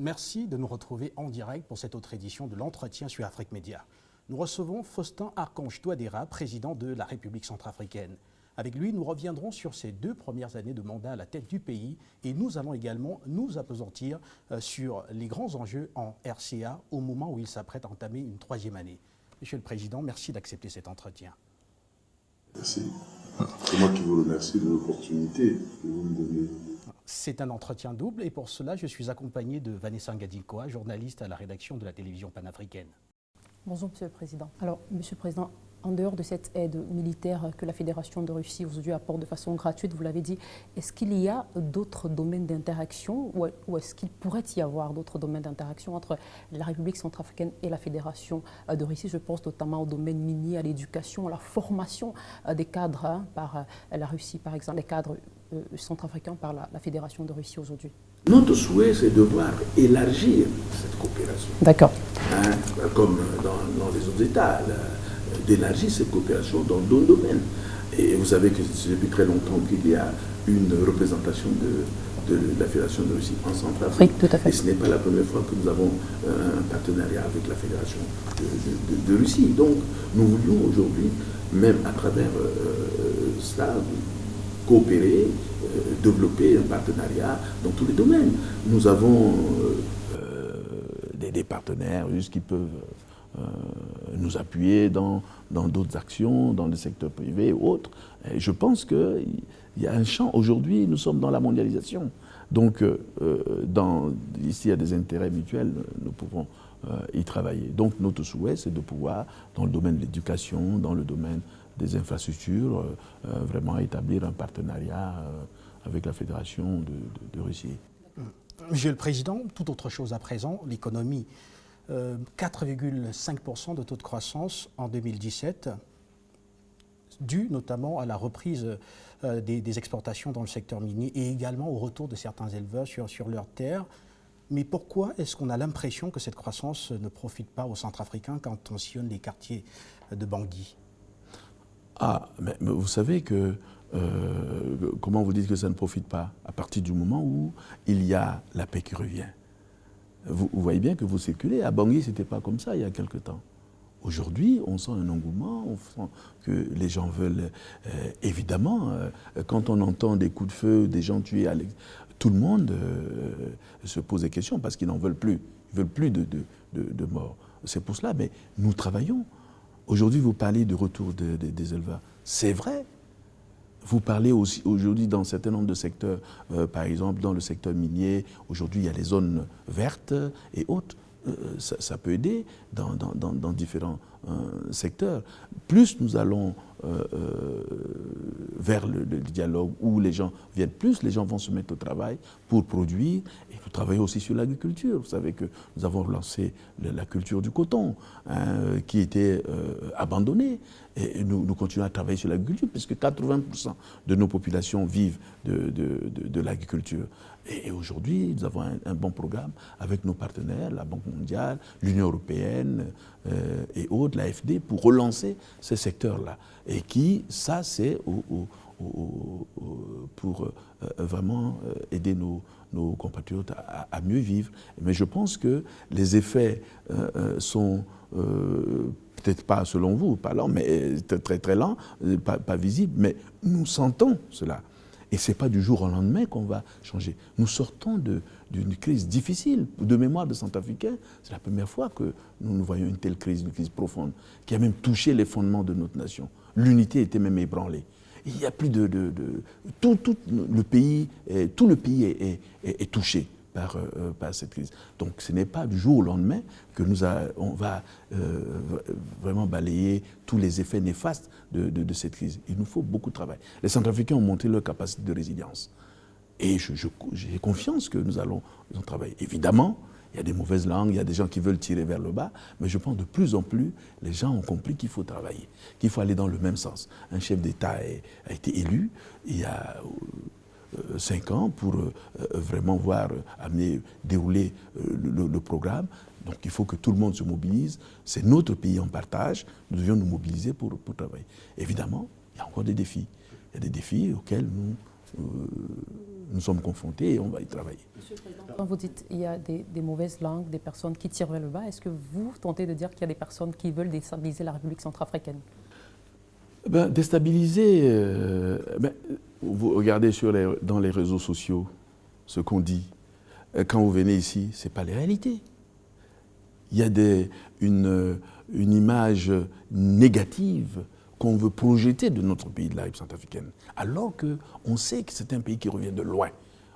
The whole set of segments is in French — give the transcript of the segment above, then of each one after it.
Merci de nous retrouver en direct pour cette autre édition de l'entretien sur Afrique Média. Nous recevons Faustin Archange Touadéra, président de la République centrafricaine. Avec lui, nous reviendrons sur ses 2 premières années de mandat à la tête du pays et nous allons également nous appesantir sur les grands enjeux en RCA au moment où il s'apprête à entamer une 3e année. Monsieur le Président, merci d'accepter cet entretien. Merci. C'est moi qui vous remercie de l'opportunité que vous me donnez. C'est un entretien double et pour cela, je suis accompagné de Vanessa Ngadinkoa, journaliste à la rédaction de la télévision panafricaine. Bonjour, Monsieur le Président. Alors, Monsieur le Président, en dehors de cette aide militaire que la Fédération de Russie aujourd'hui apporte de façon gratuite, vous l'avez dit, est-ce qu'il y a d'autres domaines d'interaction ou est-ce qu'il pourrait y avoir d'autres domaines d'interaction entre la République centrafricaine et la Fédération de Russie? Je pense notamment au domaine minier, à l'éducation, à la formation des cadres par la Russie, par exemple, les cadres centrafricains par la Fédération de Russie aujourd'hui. Notre souhait, c'est de voir élargir cette coopération. D'accord. Comme dans les autres États, d'élargir cette coopération dans d'autres domaines. Et vous savez que depuis très longtemps qu'il y a une représentation de la Fédération de Russie en Centrafrique. Oui, tout à fait. Et ce n'est pas la première fois que nous avons un partenariat avec la Fédération de Russie. Donc, nous voulions aujourd'hui, même à travers cela, coopérer, développer un partenariat dans tous les domaines. Nous avons des partenaires russes qui peuvent nous appuyer dans d'autres actions, dans le secteur privé ou autres. Et je pense qu'il y a un champ. Aujourd'hui, nous sommes dans la mondialisation. Donc, ici, il y a des intérêts mutuels, nous pouvons y travailler. Donc, notre souhait, c'est de pouvoir, dans le domaine de l'éducation, dans le domaine des infrastructures, vraiment établir un partenariat avec la Fédération de Russie. Monsieur le Président, tout autre chose à présent, l'économie. 4,5% de taux de croissance en 2017, dû notamment à la reprise des exportations dans le secteur minier et également au retour de certains éleveurs sur leurs terres. Mais pourquoi est-ce qu'on a l'impression que cette croissance ne profite pas aux Centrafricains quand on sillonne les quartiers de Bangui? Mais vous savez que, comment vous dites que ça ne profite pas? À partir du moment où il y a la paix qui revient. Vous voyez bien que vous circulez. À Bangui, ce n'était pas comme ça il y a quelque temps. Aujourd'hui, on sent un engouement, on sent que les gens veulent, évidemment, quand on entend des coups de feu, des gens tués, tout le monde se pose des questions parce qu'ils n'en veulent plus. Ils ne veulent plus de morts. C'est pour cela, mais nous travaillons. Aujourd'hui, vous parlez de retour des éleveurs. C'est vrai. Vous parlez aussi aujourd'hui dans un certain nombre de secteurs, par exemple dans le secteur minier, aujourd'hui il y a les zones vertes et autres. Ça peut aider dans différents secteurs. Plus nous allons vers le dialogue où les gens viennent plus, les gens vont se mettre au travail pour produire. Et nous travaillons aussi sur l'agriculture. Vous savez que nous avons relancé la culture du coton qui était abandonnée. Et nous continuons à travailler sur l'agriculture puisque 80% de nos populations vivent de l'agriculture. Et aujourd'hui, nous avons un bon programme avec nos partenaires, la Banque mondiale, l'Union européenne et autres, l'AFD, pour relancer ces secteurs-là. Et qui, ça, c'est pour vraiment aider nos compatriotes à mieux vivre. Mais je pense que les effets sont peut-être pas selon vous, pas lents, mais très très lents, pas visibles, mais nous sentons cela. Et ce n'est pas du jour au lendemain qu'on va changer. Nous sortons d'une crise difficile. De mémoire de Centrafricains, c'est la première fois que nous voyons une telle crise, une crise profonde, qui a même touché les fondements de notre nation. L'unité était même ébranlée. Il n'y a plus tout le pays est touché par cette crise. Donc ce n'est pas du jour au lendemain que on va vraiment balayer tous les effets néfastes de cette crise. Il nous faut beaucoup de travail. Les Centrafricains ont montré leur capacité de résilience. Et j'ai confiance que nous allons travailler. Évidemment, il y a des mauvaises langues, il y a des gens qui veulent tirer vers le bas, mais je pense que de plus en plus, les gens ont compris qu'il faut travailler, qu'il faut aller dans le même sens. Un chef d'État a été élu il y a 5 ans pour vraiment dérouler le programme. Donc il faut que tout le monde se mobilise. C'est notre pays en partage. Nous devions nous mobiliser pour travailler. Évidemment, il y a encore des défis. Il y a des défis auxquels nous sommes confrontés et on va y travailler. Monsieur le Président, quand vous dites qu'il y a des mauvaises langues, des personnes qui tirent vers le bas, est-ce que vous tentez de dire qu'il y a des personnes qui veulent déstabiliser la République centrafricaine? Déstabiliser, vous regardez dans les réseaux sociaux ce qu'on dit. Quand vous venez ici, ce n'est pas les réalités. Il y a une image négative qu'on veut projeter de notre pays, de la République centrafricaine, alors qu'on sait que c'est un pays qui revient de loin.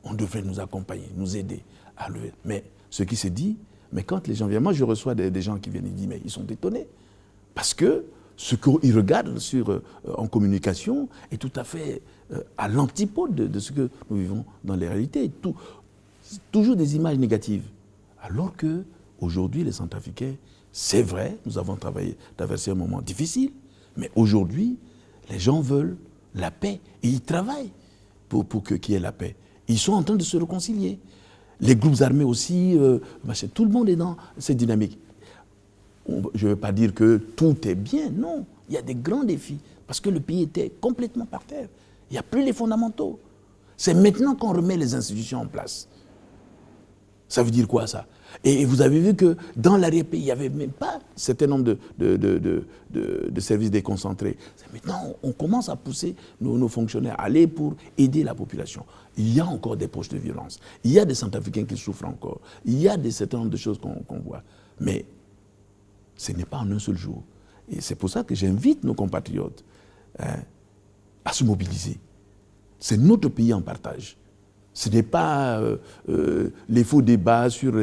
On devrait nous accompagner, nous aider à lever. Mais ce qui se dit, mais quand les gens viennent, moi je reçois des gens qui viennent et disent, mais ils sont étonnés. Parce que ce qu'ils regardent en communication est tout à fait à l'antipode de ce que nous vivons dans les réalités. Toujours des images négatives. Alors qu'aujourd'hui, les Centrafricains, c'est vrai, nous avons traversé un moment difficile, mais aujourd'hui, les gens veulent la paix et ils travaillent pour qu'il y ait la paix. Ils sont en train de se réconcilier. Les groupes armés aussi, tout le monde est dans cette dynamique. Je ne veux pas dire que tout est bien, non. Il y a des grands défis parce que le pays était complètement par terre. Il n'y a plus les fondamentaux. C'est maintenant qu'on remet les institutions en place. Ça veut dire quoi, ça? Et vous avez vu que dans l'arrière-pays, il n'y avait même pas un certain nombre de services déconcentrés. Maintenant, on commence à pousser nos fonctionnaires à aller pour aider la population. Il y a encore des poches de violence. Il y a des Centrafricains qui souffrent encore. Il y a un certain nombre de choses qu'on voit. Mais ce n'est pas en un seul jour. Et c'est pour ça que j'invite nos compatriotes à se mobiliser. C'est notre pays en partage. Ce n'est pas les faux débats sur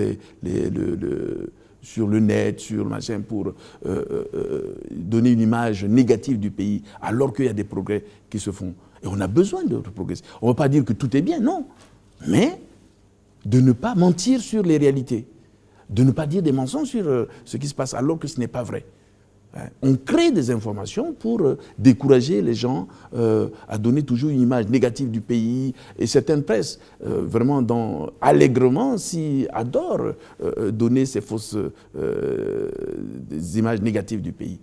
sur le net, sur le machin, pour donner une image négative du pays, alors qu'il y a des progrès qui se font. Et on a besoin de progresser. On ne va pas dire que tout est bien, non. Mais de ne pas mentir sur les réalités. De ne pas dire des mensonges sur ce qui se passe, alors que ce n'est pas vrai. On crée des informations pour décourager les gens à donner toujours une image négative du pays. Et certaines presses, vraiment allègrement, adorent donner ces fausses des images négatives du pays.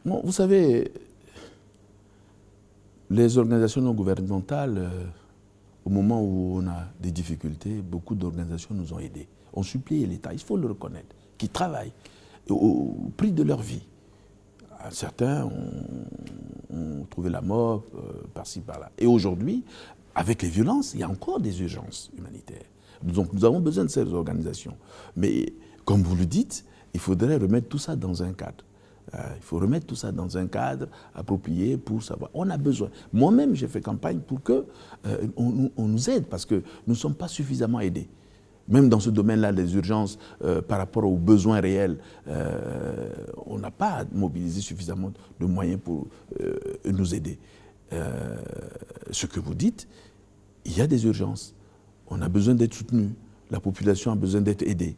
Bon, vous savez, les organisations non gouvernementales, au moment où on a des difficultés, beaucoup d'organisations nous ont aidés. On supplie l'État, il faut le reconnaître, qui travaillent au prix de leur vie. Certains ont trouvé la mort par-ci, par-là. Et aujourd'hui, avec les violences, il y a encore des urgences humanitaires. Donc nous avons besoin de ces organisations. Mais comme vous le dites, il faudrait remettre tout ça dans un cadre. Il faut remettre tout ça dans un cadre approprié pour savoir. On a besoin. Moi-même, j'ai fait campagne pour qu'on nous aide parce que nous ne sommes pas suffisamment aidés. Même dans ce domaine-là, les urgences par rapport aux besoins réels, on n'a pas mobilisé suffisamment de moyens pour nous aider. Ce que vous dites, il y a des urgences. On a besoin d'être soutenu. La population a besoin d'être aidée.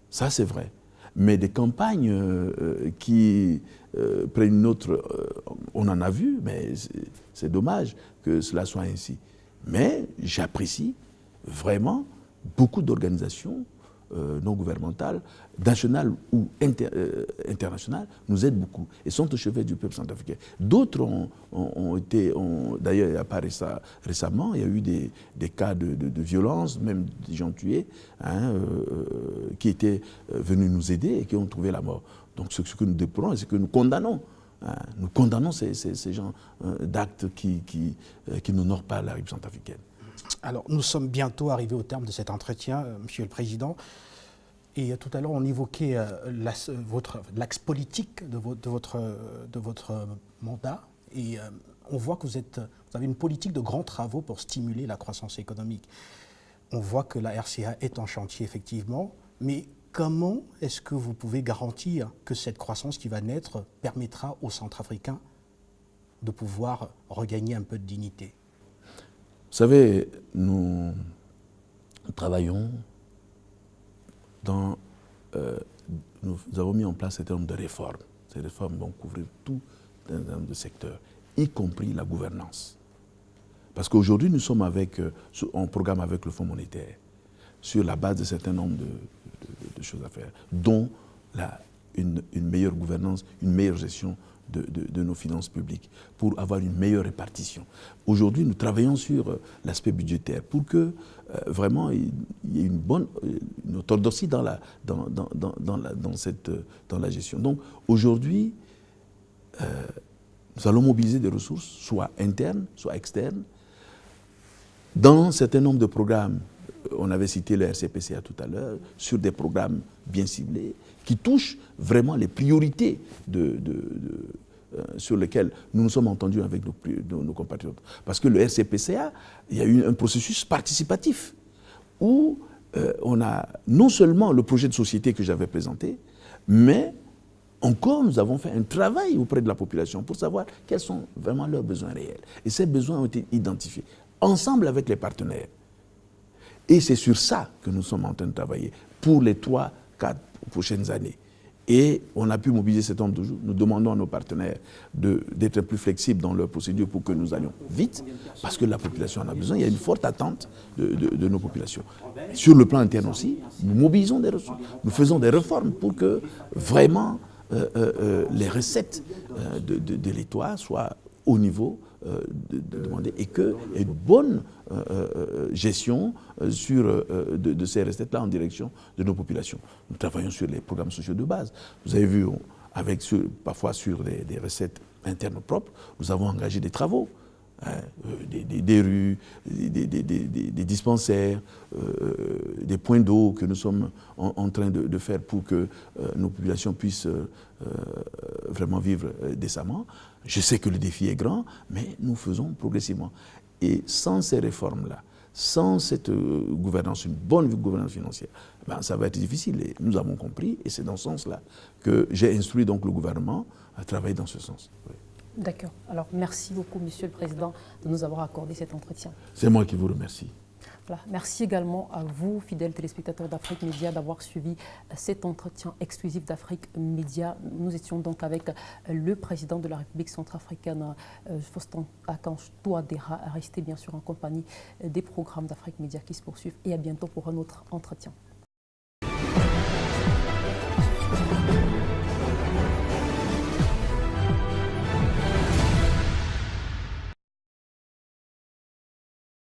Ça, c'est vrai. Mais des campagnes qui prennent une autre... on en a vu, mais c'est dommage que cela soit ainsi. Mais j'apprécie vraiment beaucoup d'organisations non gouvernementales, nationales ou internationales, nous aident beaucoup et sont au chevet du peuple centrafricain. D'autres ont été... D'ailleurs, il n'y a pas récemment, il y a eu des cas de violence, même des gens tués, qui étaient venus nous aider et qui ont trouvé la mort. Donc ce que nous déplorons et ce que nous condamnons. Nous condamnons ces gens d'actes qui n'honorent pas la République centrafricaine. Alors, nous sommes bientôt arrivés au terme de cet entretien, Monsieur le Président. Et tout à l'heure, on évoquait l'axe politique de votre mandat. Et on voit que vous avez une politique de grands travaux pour stimuler la croissance économique. On voit que la RCA est en chantier, effectivement. Mais comment est-ce que vous pouvez garantir que cette croissance qui va naître permettra aux Centrafricains de pouvoir regagner un peu de dignité ? Vous savez, nous travaillons nous avons mis en place un certain nombre de réformes. Ces réformes vont couvrir tout un certain nombre de secteurs. y compris la gouvernance. Parce qu'aujourd'hui, nous sommes en programme avec le Fonds monétaire, sur la base de certains nombres de choses à faire, dont une meilleure gouvernance, une meilleure gestion de nos finances publiques, pour avoir une meilleure répartition. Aujourd'hui, nous travaillons sur l'aspect budgétaire pour que vraiment il y ait une orthodoxie dans la gestion. Donc aujourd'hui, nous allons mobiliser des ressources, soit internes, soit externes. Dans un certain nombre de programmes, on avait cité le RCPCA tout à l'heure, sur des programmes bien ciblés, qui touchent vraiment les priorités sur lesquelles nous nous sommes entendus avec nos compatriotes. Parce que le RCPCA, il y a eu un processus participatif, où on a non seulement le projet de société que j'avais présenté, mais encore, nous avons fait un travail auprès de la population pour savoir quels sont vraiment leurs besoins réels. Et ces besoins ont été identifiés, ensemble avec les partenaires. Et c'est sur ça que nous sommes en train de travailler pour les 3-4 prochaines années. Et on a pu mobiliser cet nombre de jours. Nous demandons à nos partenaires d'être plus flexibles dans leurs procédures pour que nous allions vite, parce que la population en a besoin. Il y a une forte attente de nos populations. Sur le plan interne aussi, nous mobilisons des ressources. Nous faisons des réformes pour que vraiment les recettes de l'État soient au niveau demander et qu'il y ait une bonne gestion de ces recettes-là en direction de nos populations. Nous travaillons sur les programmes sociaux de base. Vous avez vu, parfois sur des recettes internes propres, nous avons engagé des travaux, des rues, des dispensaires, des points d'eau que nous sommes en train de faire pour que nos populations puissent vraiment vivre décemment. Je sais que le défi est grand, mais nous faisons progressivement. Et sans ces réformes-là, sans cette gouvernance, une bonne gouvernance financière, ça va être difficile. Et nous avons compris, et c'est dans ce sens-là que j'ai instruit donc le gouvernement à travailler dans ce sens. Oui. D'accord. Alors, merci beaucoup, Monsieur le Président, de nous avoir accordé cet entretien. C'est moi qui vous remercie. Voilà. Merci également à vous, fidèles téléspectateurs d'Afrique Média, d'avoir suivi cet entretien exclusif d'Afrique Média. Nous étions donc avec le président de la République centrafricaine, Faustin-Archange Touadéra. Restez bien sûr en compagnie des programmes d'Afrique Média qui se poursuivent et à bientôt pour un autre entretien.